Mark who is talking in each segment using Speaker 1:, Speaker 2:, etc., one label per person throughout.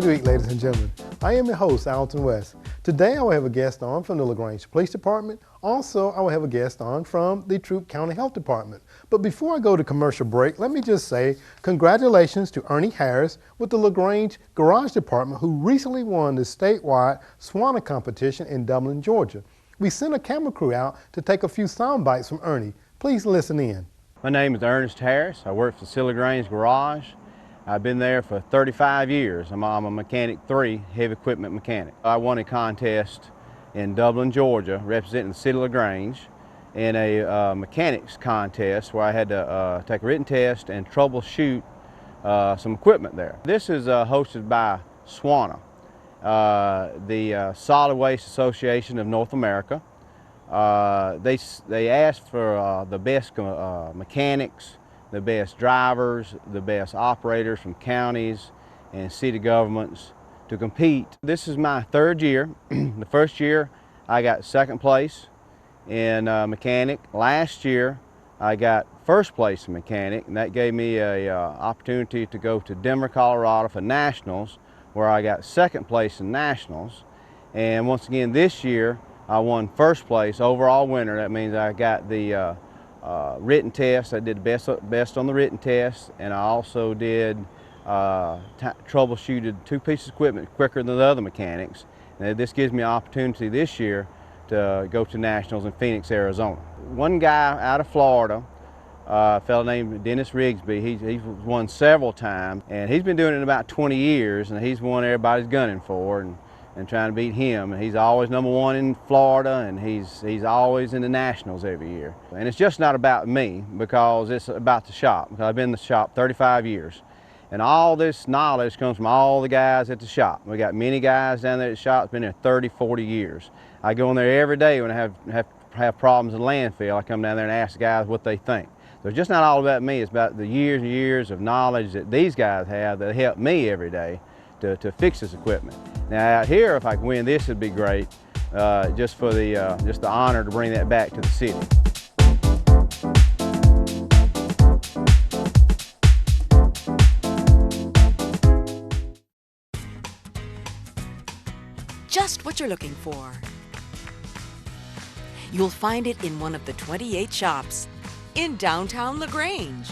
Speaker 1: City Week, ladies and gentlemen. I am your host, Alton West. Today I will have a guest on from the LaGrange Police Department. Also, I will have a guest on from the Troup County Health Department. But before I go to commercial break, let me just say congratulations to Ernie Harris with the LaGrange Garage Department, who recently won the statewide SWANA competition in Dublin, Georgia. We sent a camera crew out to take a few sound bites from Ernie. Please listen in.
Speaker 2: My name is Ernest Harris. I work for the LaGrange Garage. I've been there for 35 years. I'm a Mechanic 3 heavy equipment mechanic. I won a contest in Dublin, Georgia, representing the City of LaGrange in a mechanics contest where I had to take a written test and troubleshoot some equipment there. This is hosted by SWANA, the Solid Waste Association of North America. They asked for the best mechanics, the best drivers, the best operators from counties and city governments to compete. This is my third year. The first year I got second place in mechanic. Last year I got first place in mechanic, and that gave me an opportunity to go to Denver, Colorado for nationals, where I got second place in nationals. And once again this year I won first place, overall winner. That means I got the written test. I did the best on the written test, and I also did troubleshooted two pieces of equipment quicker than the other mechanics. And this gives me an opportunity this year to go to nationals in Phoenix, Arizona. One guy out of Florida, a fellow named Dennis Rigsby, he's won several times, and he's been doing it in about 20 years, and he's the one everybody's gunning for and trying to beat him. And he's always #1 in Florida, and he's always in the nationals every year. And it's just not about me, because it's about the shop. Because I've been in the shop 35 years. And all this knowledge comes from all the guys at the shop. We got many guys down there at the shop that's been there 30, 40 years. I go in there every day when I have problems in landfill. I come down there and ask the guys what they think. So it's just not all about me. It's about the years and years of knowledge that these guys have that help me every day to fix this equipment. Now out here, if I can win this, it'd be great. Just for the honor to bring that back to the city.
Speaker 3: Just what you're looking for. You'll find it in one of the 28 shops in downtown LaGrange.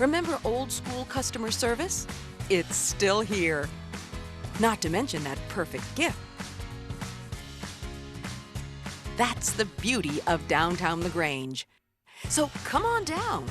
Speaker 3: Remember old school customer service? It's still here. Not to mention that perfect gift. That's the beauty of downtown LaGrange. So come on down.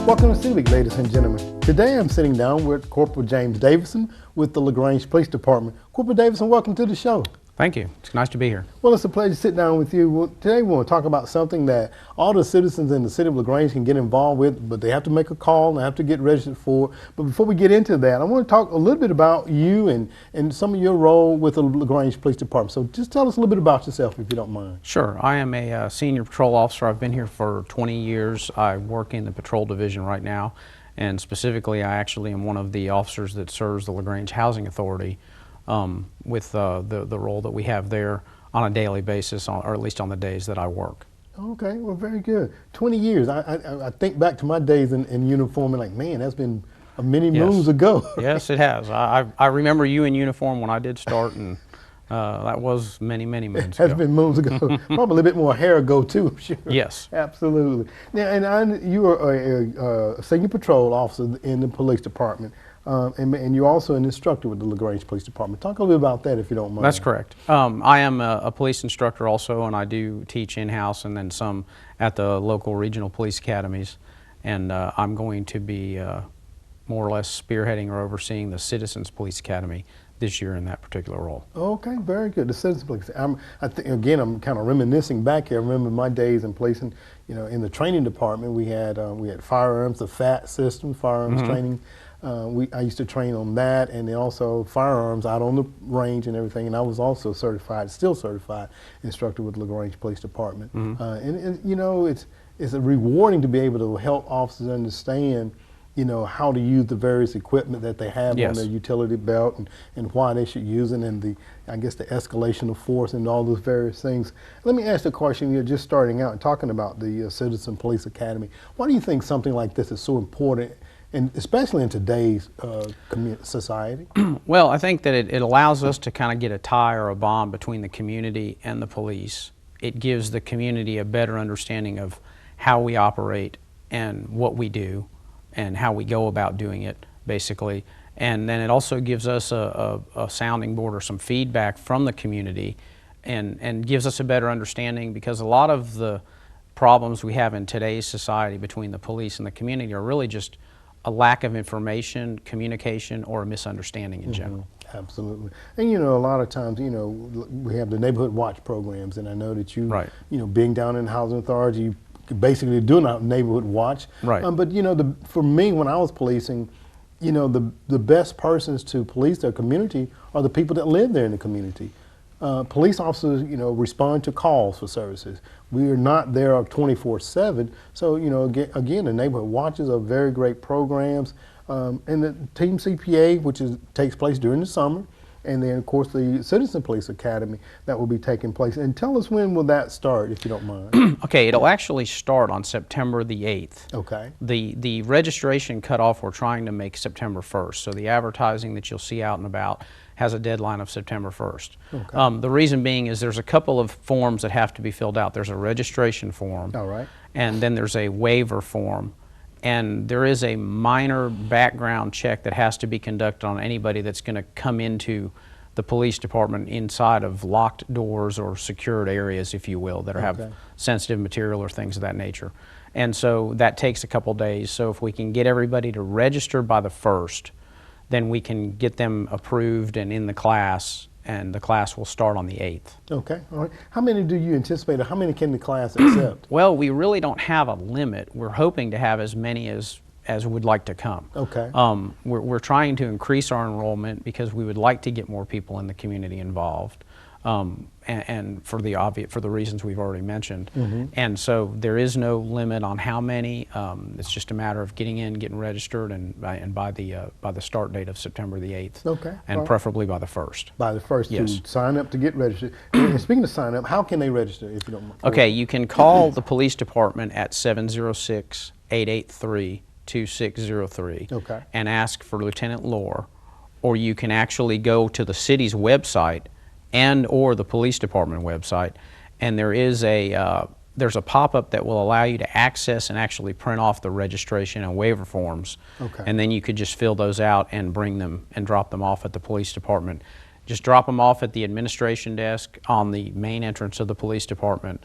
Speaker 1: Welcome to City Week, ladies and gentlemen. Today I'm sitting down with Corporal James Davidson with the LaGrange Police Department. Corporal Davidson, welcome to the show.
Speaker 4: Thank you. It's nice to be here.
Speaker 1: Well, it's a pleasure to sit down with you. Today we want to talk about something that all the citizens in the city of LaGrange can get involved with, but they have to make a call and they have to get registered for. But before we get into that, I want to talk a little bit about you and some of your role with the LaGrange Police Department. So just tell us a little bit about yourself, if you don't mind.
Speaker 4: Sure. I am a senior patrol officer. I've been here for 20 years. I work in the patrol division right now, and specifically I actually am one of the officers that serves the LaGrange Housing Authority with the role that we have there on a daily basis, or at least on the days that I work.
Speaker 1: Okay, well, very good. 20 years. I think back to my days in uniform and like, man, that's been many moons ago.
Speaker 4: Yes, it has. I remember you in uniform when I did start, and that was many moons ago.
Speaker 1: Has been moons ago. Probably a little bit more hair ago too, I'm sure.
Speaker 4: Yes.
Speaker 1: Absolutely. Now, and you are a senior patrol officer in the police department. And you're also an instructor with the LaGrange Police Department. Talk a little bit about that, if you don't mind.
Speaker 4: That's correct. I am a police instructor also, and I do teach in-house and then some at the local regional police academies. And I'm going to be more or less spearheading or overseeing the Citizens Police Academy this year in that particular role.
Speaker 1: Okay, very good. The Citizens Police. I think again, I'm kind of reminiscing back here. I remember my days in policing. You know, in the training department, we had firearms, the FAT system, firearms training. I used to train on that, and then also firearms out on the range and everything. And I was also certified, still certified instructor with LaGrange Police Department. And you know, it's rewarding to be able to help officers understand, you know, how to use the various equipment that they have on their utility belt, and why they should use it, and I guess the escalation of force and all those various things. Let me ask the question, you're just starting out and talking about the Citizen Police Academy. Why do you think something like this is so important, and especially in today's society?
Speaker 4: Well, I think that it allows us to kind of get a tie or a bond between the community and the police. It gives the community a better understanding of how we operate and what we do and how we go about doing it, basically. And then it also gives us a sounding board or some feedback from the community, and gives us a better understanding, because a lot of the problems we have in today's society between the police and the community are really just a lack of information, communication, or a misunderstanding in general.
Speaker 1: Absolutely. And you know, a lot of times, you know, we have the neighborhood watch programs, and I know that you, you know, being down in the housing authority, you basically doing a neighborhood watch. But you know, for me, when I was policing, you know, the best persons to police their community are the people that live there in the community. Police officers, you know, respond to calls for services. We are not there 24/7. So, you know, again, the neighborhood watches are very great programs. And the Team CPA, which takes place during the summer, and then of course the Citizen Police Academy that will be taking place. And tell us, when will that start, if you don't mind?
Speaker 4: Okay, it'll actually start on September the 8th.
Speaker 1: Okay.
Speaker 4: The registration cutoff we're trying to make September 1st. So the advertising that you'll see out and about has a deadline of September 1st. Okay. The reason being is there's a couple of forms that have to be filled out. There's a registration form.
Speaker 1: All right.
Speaker 4: And then there's a waiver form. And there is a minor background check that has to be conducted on anybody that's going to come into the police department inside of locked doors or secured areas, if you will, that have sensitive material or things of that nature. And so that takes a couple days. So if we can get everybody to register by the 1st, then we can get them approved and in the class, and the class will start on the 8th.
Speaker 1: Okay, all right. How many do you anticipate, or how many can the class accept?
Speaker 4: Well, we really don't have a limit. We're hoping to have as many as would like to come.
Speaker 1: Okay.
Speaker 4: We're trying to increase our enrollment because we would like to get more people in the community involved. And for the reasons we've already mentioned. And so there is no limit on how many. It's just a matter of getting in, getting registered, and by the start date of September the 8th.
Speaker 1: Okay.
Speaker 4: And preferably by the 1st.
Speaker 1: By the 1st,
Speaker 4: yes.
Speaker 1: To sign up to get registered. And speaking of sign up, how can they register, if you don't mind?
Speaker 4: Okay, you can call the police department at 706-883-2603 and ask for Lieutenant Lohr, or you can actually go to the city's website and or the police department website, and there's a pop-up that will allow you to access and actually print off the registration and waiver forms. And then you could just fill those out and bring them and drop them off at the police department. Just drop them off at the administration desk on the main entrance of the police department.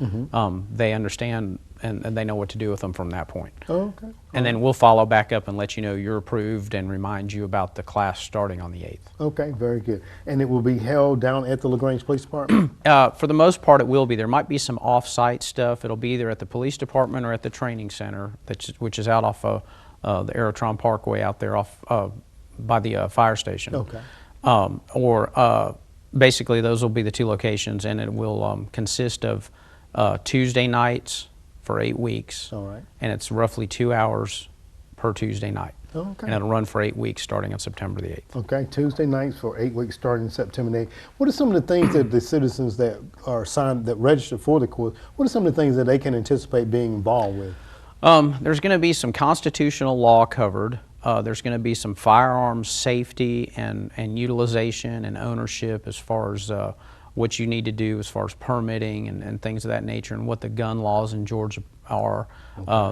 Speaker 4: They understand and they know what to do with them from that point. And then we'll follow back up and let you know you're approved and remind you about the class starting on the 8th. Okay,
Speaker 1: very good. And it will be held down at the LaGrange Police Department?
Speaker 4: For the most part, it will be. There might be some off-site stuff. It'll be either at the police department or at the training center, which is out off the Aerotron Parkway out there off by the fire station. Basically those will be the two locations, and it will consist of Tuesday nights for 8 weeks. And it's roughly 2 hours per Tuesday night. And it'll run for 8 weeks starting on September the 8th.
Speaker 1: Okay, Tuesday nights for 8 weeks starting September the 8th. What are some of the things that the citizens that are signed, that register for the course, what are some of the things that they can anticipate being involved with?
Speaker 4: There's going to be some constitutional law covered. There's going to be some firearms safety and utilization and ownership, as far as what you need to do as far as permitting and things of that nature, and what the gun laws in Georgia are.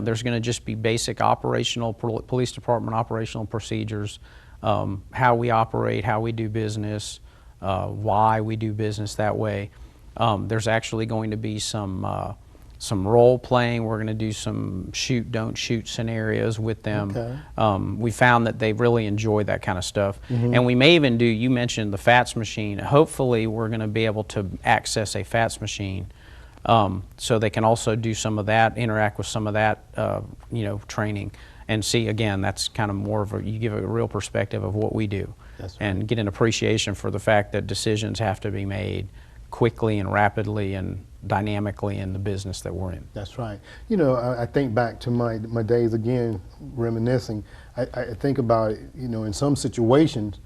Speaker 4: There's going to just be basic operational, police department operational procedures, how we operate, how we do business, why we do business that way. There's actually going to be some role playing. We're going to do some shoot, don't shoot scenarios with them. We found that they really enjoy that kind of stuff. And we may even do, you mentioned the FATS machine. Hopefully we're going to be able to access a FATS machine, so they can also do some of that, interact with some of that, training. and see, again, that's kind of more of you give a real perspective of what we do.
Speaker 1: That's right.
Speaker 4: And get an appreciation for the fact that decisions have to be made quickly and rapidly and dynamically in the business that we're in.
Speaker 1: That's right. You know, I think back to my days again, reminiscing. I think about it, you know, in some situations,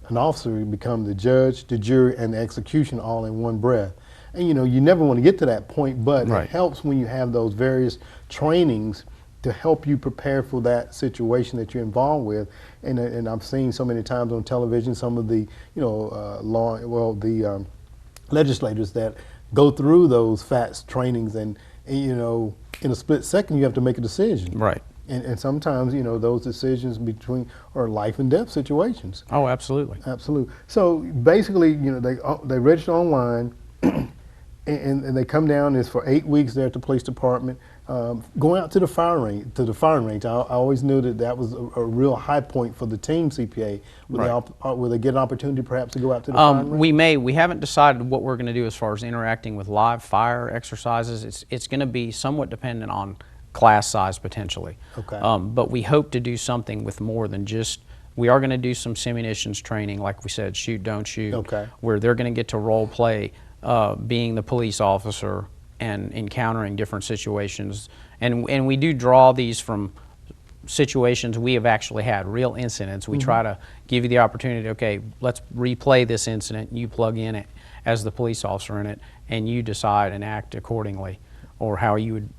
Speaker 1: an officer would become the judge, the jury, and the execution all in one breath. And you know, you never want to get to that point, but
Speaker 4: Right.
Speaker 1: it helps when you have those various trainings to help you prepare for that situation that you're involved with. And I've seen so many times on television some of the, you know, legislators that go through those FATS trainings, and you know, in a split second you have to make a decision.
Speaker 4: Right.
Speaker 1: And sometimes, you know, those decisions are life and death situations.
Speaker 4: Oh, absolutely.
Speaker 1: Absolutely. So basically, you know, they register online, and they come down. It's for 8 weeks there at the police department. Going out to the firing range. I always knew that was a real high point for the team CPA. Will they get an opportunity perhaps to go out to the firing range?
Speaker 4: We haven't decided what we're going to do as far as interacting with live fire exercises. It's going to be somewhat dependent on class size potentially.
Speaker 1: Okay.
Speaker 4: But we hope to do something with more than just, we are going to do some simunitions training, like we said, shoot, don't shoot,
Speaker 1: Okay.
Speaker 4: where they're going to get to role play being the police officer and encountering different situations. And we do draw these from situations we have actually had, real incidents. We try to give you the opportunity, okay, let's replay this incident. You plug in it as the police officer in it, and you decide and act accordingly, or how you would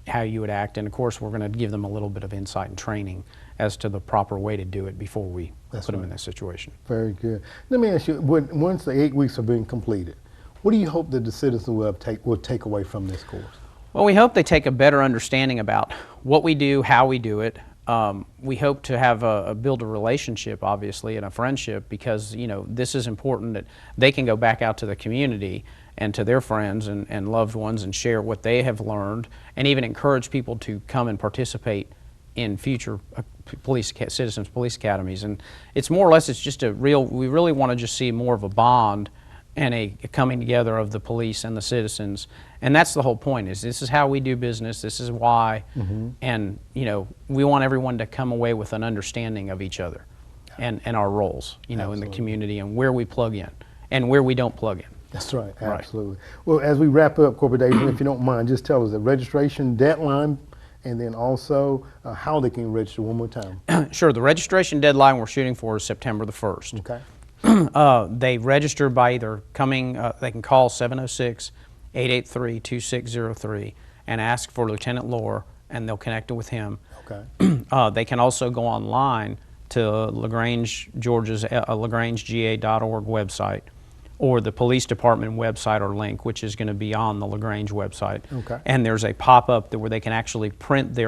Speaker 4: act. And of course, we're going to give them a little bit of insight and training as to the proper way to do it before we put them in that situation.
Speaker 1: Very good. Let me ask you, once the 8 weeks have been completed, what do you hope that the citizens will take away from this course?
Speaker 4: Well, we hope they take a better understanding about what we do, how we do it. We hope to have build a relationship, obviously, and a friendship, because you know this is important, that they can go back out to the community and to their friends and loved ones and share what they have learned, and even encourage people to come and participate in future citizens police academies. And it's more or less, it's just we really want to just see more of a bond and a coming together of the police and the citizens. And that's the whole point, is this is how we do business, this is why, and you know, we want everyone to come away with an understanding of each other and our roles, you know, in the community, and where we plug in and where we don't plug in.
Speaker 1: That's right, absolutely. Well, as we wrap up, Corporal Davidson, if you don't mind, just tell us the registration deadline, and then also how they can register one more time.
Speaker 4: Sure, the registration deadline we're shooting for is September the 1st.
Speaker 1: Okay.
Speaker 4: They register by either coming, they can call 706-883-2603 and ask for Lieutenant Lohr, and they'll connect with him.
Speaker 1: Okay.
Speaker 4: They can also go online to LaGrange, Georgia's LagrangeGA.org website, or the police department website or link, which is going to be on the LaGrange website.
Speaker 1: Okay.
Speaker 4: And there's a pop-up where they can actually print the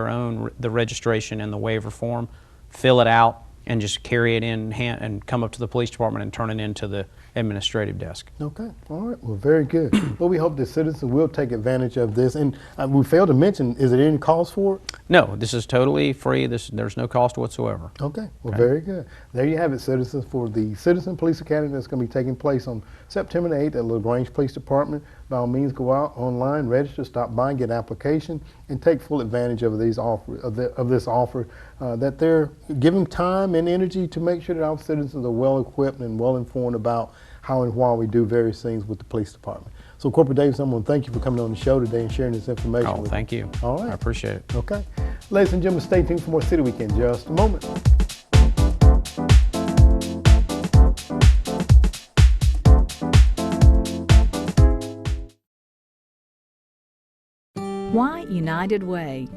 Speaker 4: registration and the waiver form, fill it out, and just carry it in hand and come up to the police department and turn it into the administrative desk.
Speaker 1: Okay, all right, well, very good. Well, we hope the citizens will take advantage of this. And we failed to mention, is there any cost for it?
Speaker 4: No, this is totally free. There's no cost whatsoever.
Speaker 1: Okay, well, very good. There you have it, citizens, for the Citizen Police Academy that's going to be taking place on September 8th at LaGrange Police Department. By all means, go out online, register, stop by, get an application, and take full advantage of this offer that they're giving time and energy to make sure that our citizens are well equipped and well informed about how and why we do various things with the police department. So, Corporal Davidson, I want to thank you for coming on the show today and sharing this information with us.
Speaker 4: Thank you.
Speaker 1: All right.
Speaker 4: I appreciate it.
Speaker 1: Okay. Ladies and gentlemen, stay tuned for more City Week in just a moment.
Speaker 5: Why United Way?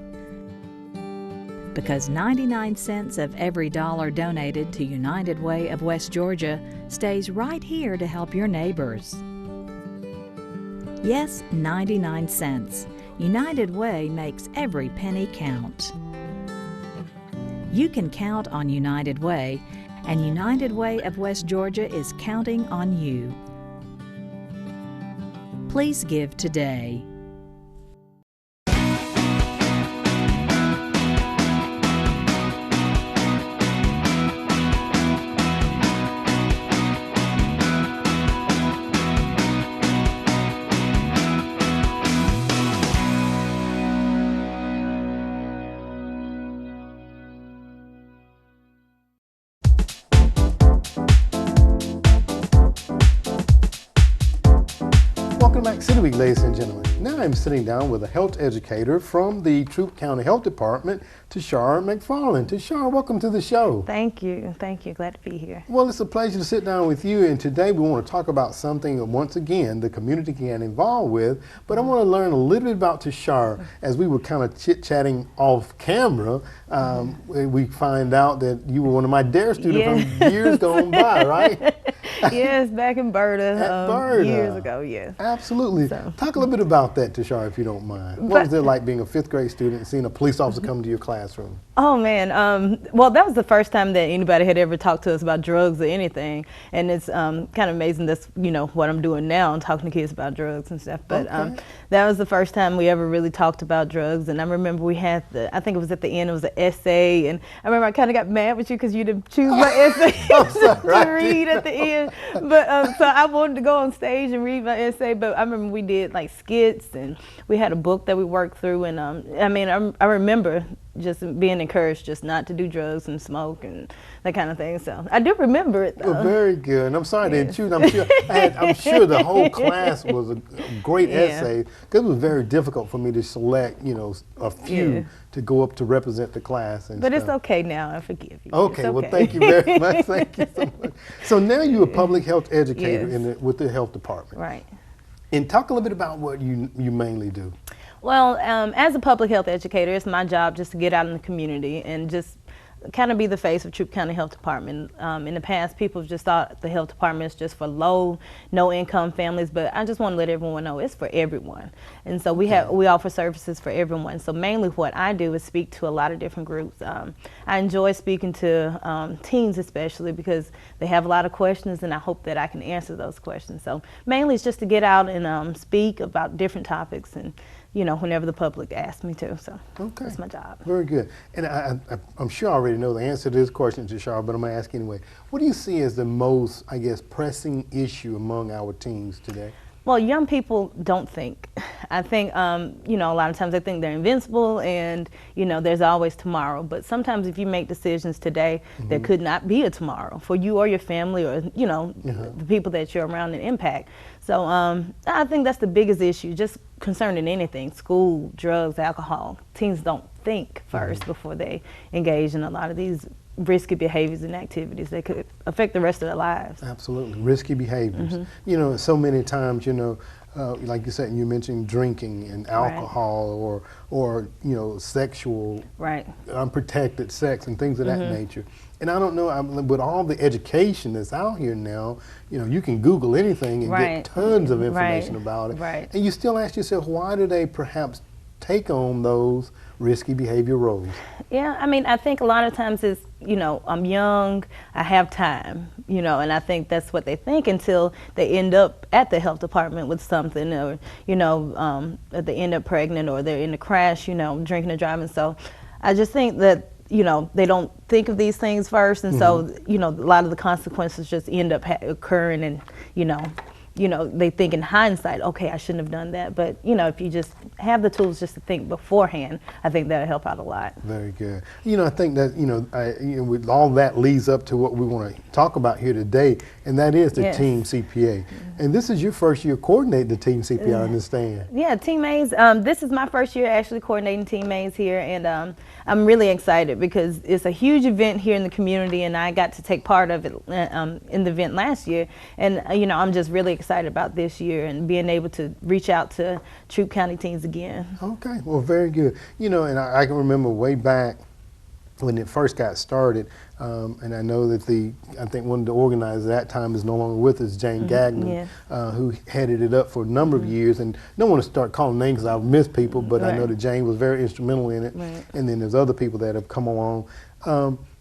Speaker 5: Because 99 cents of every dollar donated to United Way of West Georgia stays right here to help your neighbors. Yes, 99 cents. United Way makes every penny count. You can count on United Way, and United Way of West Georgia is counting on you. Please give today.
Speaker 1: back, City Week, ladies and gentlemen. Now I'm sitting down with a health educator from the Troup County Health Department, Tashara McFarland. Tashara, welcome to the show.
Speaker 6: Thank you. Glad to be here.
Speaker 1: Well, it's a pleasure to sit down with you, and today we want to talk about something that, once again, the community can get involved with, but I want to learn a little bit about Tashara. As we were kind of chit-chatting off camera, we find out that you were one of my DARE students from years gone by, right?
Speaker 6: Yes, back in Berta,
Speaker 1: Berta.
Speaker 6: years ago, yes.
Speaker 1: Absolutely.
Speaker 6: So.
Speaker 1: Talk a little bit about that, Tashara, if you don't mind. What was it like being a 5th grade student and seeing a police officer come to your classroom?
Speaker 6: Oh man, well that was the first time that anybody had ever talked to us about drugs or anything, and it's kind of amazing that's what I'm doing now and talking to kids about drugs and stuff. But that was the first time we ever really talked about drugs, and I remember we had I think it was at the end, it was an essay, and I remember I kind of got mad with you because you didn't choose my essay to read at the end. But so I wanted to go on stage and read my essay, but I remember we did like skits and we had a book that we worked through, and I remember just being encouraged just not to do drugs and smoke and that kind of thing. So I do remember it though.
Speaker 1: Well, very good. And I'm sorry they didn't choose. I'm sure the whole class was a great essay, because it was very difficult for me to select, a few to go up to represent the class. And
Speaker 6: but
Speaker 1: stuff.
Speaker 6: It's okay now. I forgive you.
Speaker 1: Okay, well, thank you very much. Thank you so much. So now you're a public health educator with the health department.
Speaker 6: Right.
Speaker 1: And talk a little bit about what you mainly do.
Speaker 6: Well, as a public health educator, it's my job just to get out in the community and just kind of be the face of Troup County Health Department. In the past, people have just thought the health department is just for no-income families, but I just want to let everyone know it's for everyone. And so we offer services for everyone. So mainly what I do is speak to a lot of different groups. I enjoy speaking to teens especially because they have a lot of questions, and I hope that I can answer those questions. So mainly it's just to get out and speak about different topics, and whenever the public asks me to. So that's my job.
Speaker 1: Very good. And I'm sure I already know the answer to this question, Tashara, but I'm going to ask anyway. What do you see as the most, pressing issue among our teens today?
Speaker 6: Well, young people don't think. I think, a lot of times they think they're invincible and, there's always tomorrow. But sometimes if you make decisions today, there could not be a tomorrow for you or your family or, the people that you're around and impact. So I think that's the biggest issue, just concerning anything, school, drugs, alcohol. Teens don't think first before they engage in a lot of these risky behaviors and activities that could affect the rest of their lives.
Speaker 1: Absolutely, risky behaviors. So many times, like you said, you mentioned drinking and alcohol or sexual, unprotected sex and things of that nature. And I don't know, with all the education that's out here now, you can Google anything and get tons of information about it. And you still ask yourself, why do they perhaps take on those risky behavior roles?
Speaker 6: Yeah, I think a lot of times it's, I'm young, I have time, and I think that's what they think until they end up at the health department with something, or, they end up pregnant, or they're in a crash, drinking and driving. So I just think that, they don't think of these things first, and so, a lot of the consequences just end up occurring, and, they think in hindsight, okay, I shouldn't have done that. But, if you just have the tools just to think beforehand, I think that'll help out a lot.
Speaker 1: Very good. I think that, with all that leads up to what we want to talk about here today, and that is the Team CPA. And this is your first year coordinating the Team CPA, I understand.
Speaker 6: Yeah, Team A's, this is my first year actually coordinating Team A's here, and I'm really excited because it's a huge event here in the community, and I got to take part of it in the event last year. And, I'm just really excited about this year and being able to reach out to Troup County teens again. Okay,
Speaker 1: well, very good. And I can remember way back when it first got started, and I know that I think one of the organizers at that time is no longer with us, Jane Gagnon, who headed it up for a number of years. And I don't want to start calling names because I've missed people, but I know that Jane was very instrumental in it. And then there's other people that have come along.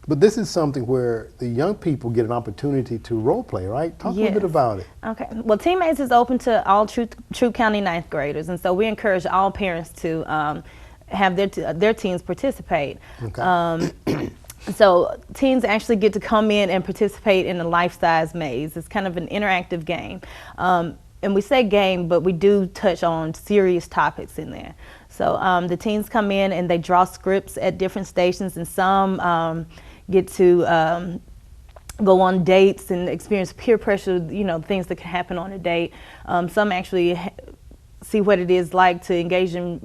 Speaker 1: But this is something where the young people get an opportunity to role play, right? Talk a little bit about it.
Speaker 6: Okay. Well, Team A's is open to all Troup County 9th graders, and so we encourage all parents to have their teens participate. Okay. So teens actually get to come in and participate in a life-size maze. It's kind of an interactive game. And we say game, but we do touch on serious topics in there. So the teens come in and they draw scripts at different stations, and some get to go on dates and experience peer pressure, things that can happen on a date. Some actually see what it is like to engage in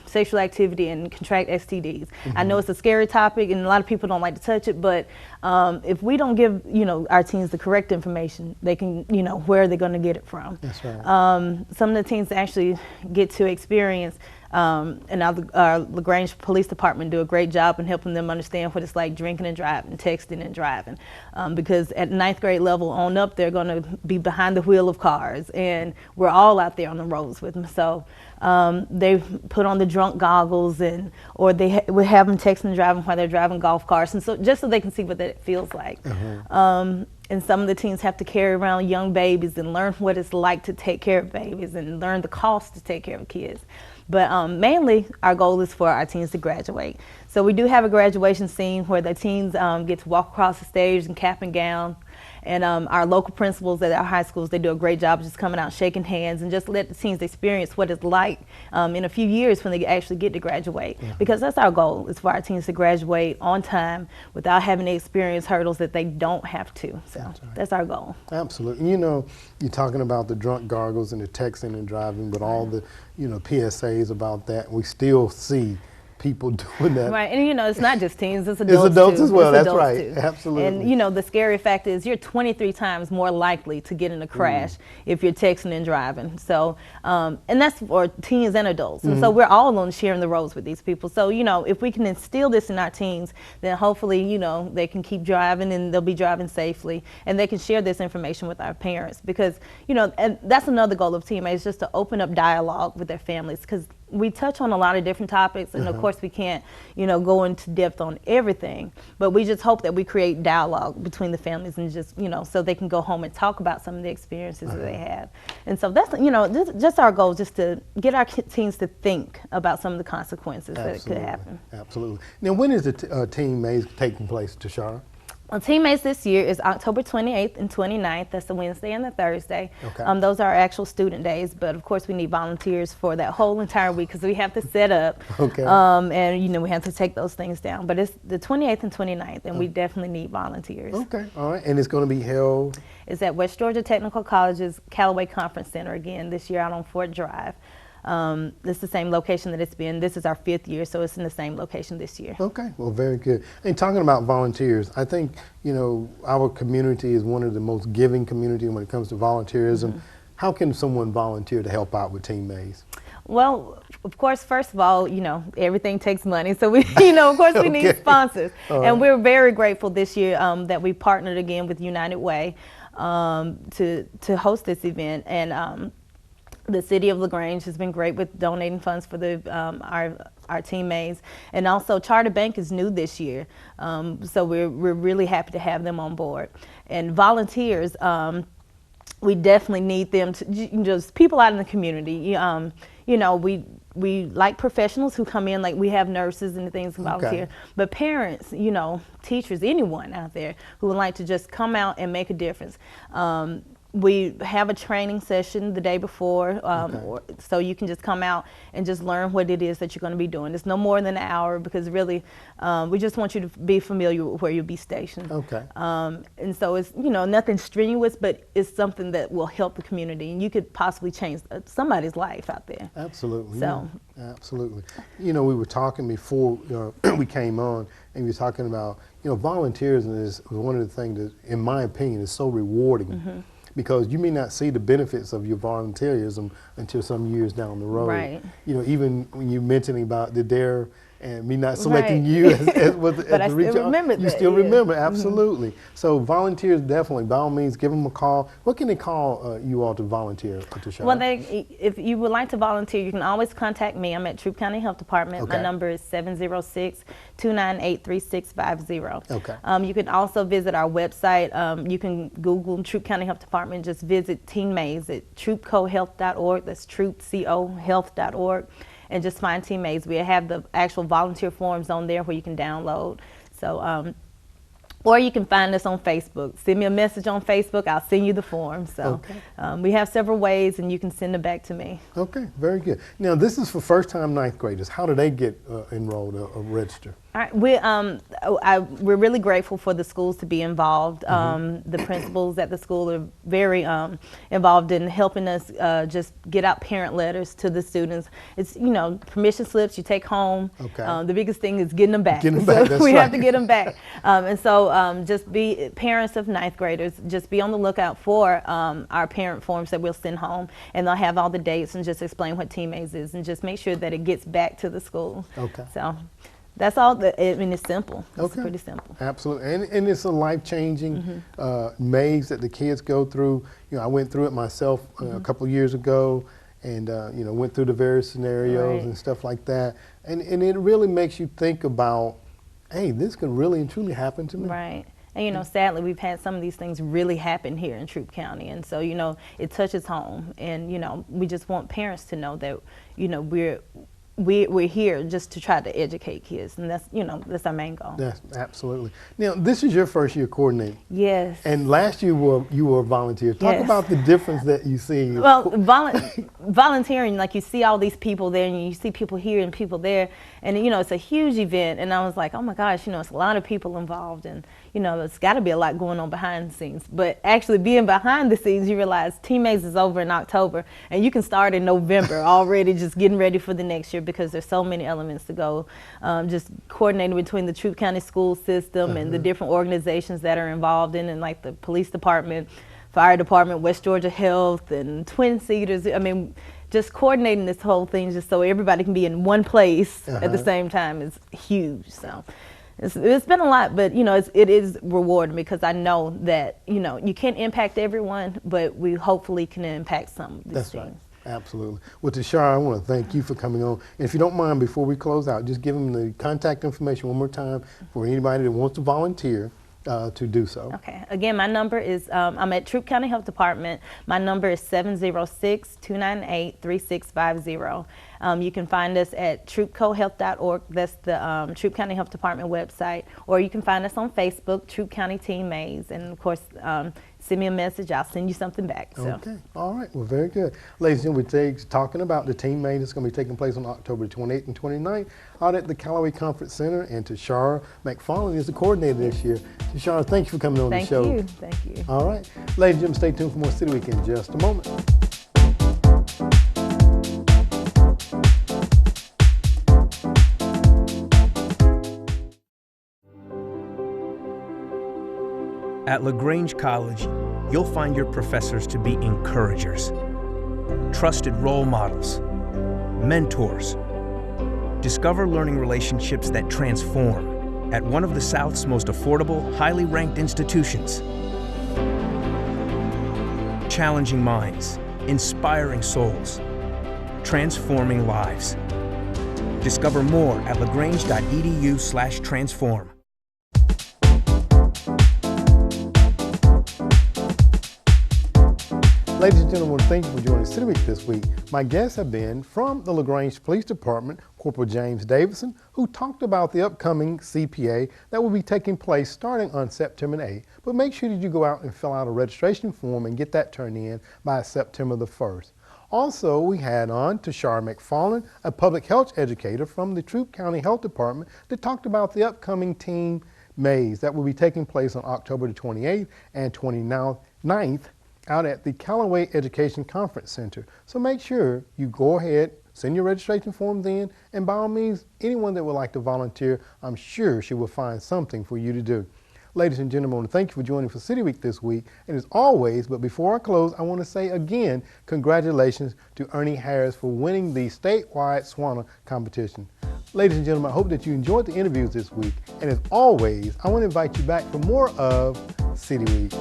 Speaker 6: sexual activity and contract STDs. I know it's a scary topic and a lot of people don't like to touch it, but if we don't give, our teens the correct information, they can, where are they going to get it from?
Speaker 1: That's right.
Speaker 6: Some of the teens actually get to experience, and our LaGrange Police Department do a great job in helping them understand what it's like drinking and driving, texting and driving. Because at 9th grade level on up, they're going to be behind the wheel of cars, and we're all out there on the roads with them. So they put on the drunk goggles, or they would have them texting and driving while they're driving golf carts, and so just so they can see what that feels like. And some of the teens have to carry around young babies and learn what it's like to take care of babies and learn the cost to take care of kids. But mainly, our goal is for our teens to graduate. So we do have a graduation scene where the teens get to walk across the stage in cap and gown. And our local principals at our high schools, they do a great job just coming out, shaking hands, and just let the teens experience what it's like in a few years when they actually get to graduate. Because that's our goal, is for our teens to graduate on time without having to experience hurdles that they don't have to. So that's our goal.
Speaker 1: Absolutely. You're talking about the drunk gargles and the texting and driving, but all the, PSAs about that, we still see people doing that.
Speaker 6: Right, and it's not just teens, it's adults,
Speaker 1: it's adults
Speaker 6: too.
Speaker 1: as well,
Speaker 6: It's
Speaker 1: that's right,
Speaker 6: too.
Speaker 1: absolutely.
Speaker 6: And the scary fact is you're 23 times more likely to get in a crash if you're texting and driving. So, and that's for teens and adults. And so we're all on sharing the roads with these people. So, if we can instill this in our teens, then hopefully, they can keep driving and they'll be driving safely, and they can share this information with our parents. Because, and that's another goal of teammates, just to open up dialogue with their families, because we touch on a lot of different topics, and of course we can't, go into depth on everything, but we just hope that we create dialogue between the families and just, so they can go home and talk about some of the experiences that they have. And so that's, just our goal, just to get our teens to think about some of the consequences that could happen.
Speaker 1: Absolutely. Now, when is the Teen Maze taking place, Tashara?
Speaker 6: Well, Teammates this year is October 28th and 29th. That's the Wednesday and the Thursday.
Speaker 1: Okay.
Speaker 6: Those are our actual student days, but of course we need volunteers for that whole entire week because we have to set up.
Speaker 1: Okay.
Speaker 6: And we have to take those things down. But it's the 28th and 29th, and we definitely need volunteers.
Speaker 1: Okay. All right. And it's going to be held?
Speaker 6: It's at West Georgia Technical College's Callaway Conference Center again this year out on Fort Drive. This is the same location that it's been. This is our 5th year, so it's in the same location this year.
Speaker 1: Okay, well, very good. And talking about volunteers, I think, our community is one of the most giving communities when it comes to volunteerism. How can someone volunteer to help out with Teen Maze?
Speaker 6: Well, of course, first of all, everything takes money. So we, of course we need sponsors. And we're very grateful this year that we partnered again with United Way to host this event. And the City of LaGrange has been great with donating funds for our Teen Maze, and also Charter Bank is new this year, so we're really happy to have them on board. And volunteers, we definitely need them to just people out in the community. We like professionals who come in, like we have nurses and things who volunteer, but parents, teachers, anyone out there who would like to just come out and make a difference. We have a training session the day before, so you can just come out and just learn what it is that you're going to be doing. It's no more than an hour because really we just want you to be familiar with where you'll be stationed. Okay. And so it's, nothing strenuous, but it's something that will help the community, and you could possibly change somebody's life out there.
Speaker 1: Absolutely.
Speaker 6: So.
Speaker 1: Yeah, absolutely. We were talking before we came on, and we were talking about, volunteerism is one of the things that, in my opinion, is so rewarding. Because you may not see the benefits of your volunteerism until some years down the road.
Speaker 6: Right.
Speaker 1: Even when you're mentioning about the DARE and me not selecting you as
Speaker 6: but I still remember that.
Speaker 1: You still remember, absolutely. So volunteers, definitely, by all means, give them a call. What can they call you all to volunteer, Tashara?
Speaker 6: Well, if you would like to volunteer, you can always contact me. I'm at Troup County Health Department. My number is 706-298-3650. Okay. You can also visit our website. You can Google Troup County Health Department. Just visit Teen Maze at troopcohealth.org. That's troopcohealth.org. And just find Teen Maze. We have the actual volunteer forms on there where you can download. So, or you can find us on Facebook. Send me a message on Facebook. I'll send you the form. So we have several ways, and you can send them back to me.
Speaker 1: Okay, very good. Now, this is for first-time 9th graders. How do they get enrolled or register?
Speaker 6: All right. We're really grateful for the schools to be involved. The principals at the school are very involved in helping us just get out parent letters to the students. It's, you know, permission slips you take home.
Speaker 1: Okay.
Speaker 6: The biggest thing is getting them back.
Speaker 1: Getting them back, that's
Speaker 6: we
Speaker 1: right.
Speaker 6: have to get them back. And so just be parents of ninth graders, just be on the lookout for our parent forms that we'll send home, and they'll have all the dates and just explain what Teammates is and just make sure that it gets back to the school.
Speaker 1: Okay.
Speaker 6: So that's all. I mean, it's simple. It's
Speaker 1: Okay.
Speaker 6: pretty simple.
Speaker 1: Absolutely, and it's a life-changing maze that the kids go through. You know, I went through it myself a couple of years ago, and you know, went through the various scenarios
Speaker 6: Right.
Speaker 1: and stuff like that. And it really makes you think about, hey, this could really and truly happen to me.
Speaker 6: Right. And, you know, sadly, we've had some of these things really happen here in Troup County. And so, you know, it touches home. And, you know, we just want parents to know that, you know, we're here just to try to educate kids. And that's, you know, that's our main goal.
Speaker 1: Yes, absolutely. Now, this is your first year coordinating.
Speaker 6: Yes.
Speaker 1: And last year you were a volunteer. Talk
Speaker 6: Yes.
Speaker 1: about the difference that you see.
Speaker 6: Well, volunteering, like you see all these people there and you see people here and people there. And, you know, it's a huge event. And I was like, oh my gosh, you know, it's a lot of people involved. And, you know, it's got to be a lot going on behind the scenes. But actually being behind the scenes, you realize Teammates is over in October. And you can start in November already just getting ready for the next year because there's so many elements to go. Just coordinating between the Troup County school system and the different organizations that are involved in, and like the police department, fire department, West Georgia Health, and Twin Cedars. I mean, just coordinating this whole thing just so everybody can be in one place at the same time is huge. So it's been a lot, but, you know, it is rewarding because I know that, you know, you can't impact everyone, but we hopefully can impact some of these
Speaker 1: That's
Speaker 6: things.
Speaker 1: right. Absolutely. Well, Tashara, I want to thank you for coming on. And if you don't mind, before we close out, just give them the contact information one more time for anybody that wants to volunteer to do so.
Speaker 6: Okay. Again, my number is, I'm at Troup County Health Department. My number is 706-298-3650. You can find us at troopcohealth.org. That's the Troup County Health Department website. Or you can find us on Facebook, Troup County Team Maze. And of course, send me a message. I'll send you something back. So.
Speaker 1: Okay. All right. Well, very good. Ladies and gentlemen, we're talking about the team meeting that's going to be taking place on October 28th and 29th out at the Callaway Conference Center. And Tashara McFarland is the coordinator this year. Tashara, thank you for coming on the show.
Speaker 6: Thank you. Thank you.
Speaker 1: All right. Ladies and gentlemen, stay tuned for more City Week in just a moment.
Speaker 7: At Lagrange College, you'll find your professors to be encouragers, trusted role models, mentors. Discover learning relationships that transform at one of the South's most affordable, highly ranked institutions. Challenging minds, inspiring souls, transforming lives. Discover more at lagrange.edu/transform.
Speaker 1: Ladies and gentlemen, thank you for joining City Week this week. My guests have been from the LaGrange Police Department, Corporal James Davidson, who talked about the upcoming CPA that will be taking place starting on September 8th. But make sure that you go out and fill out a registration form and get that turned in by September the 1st. Also, we had on Tashara McFarland, a public health educator from the Troup County Health Department, that talked about the upcoming team maze that will be taking place on October the 28th and 29th out at the Callaway Education Conference Center. So make sure you go ahead, send your registration forms in, and by all means, anyone that would like to volunteer, I'm sure she will find something for you to do. Ladies and gentlemen, thank you for joining for City Week this week. And as always, but before I close, I want to say again, congratulations to Ernie Harris for winning the statewide SWANA competition. Ladies and gentlemen, I hope that you enjoyed the interviews this week. And as always, I want to invite you back for more of City Week.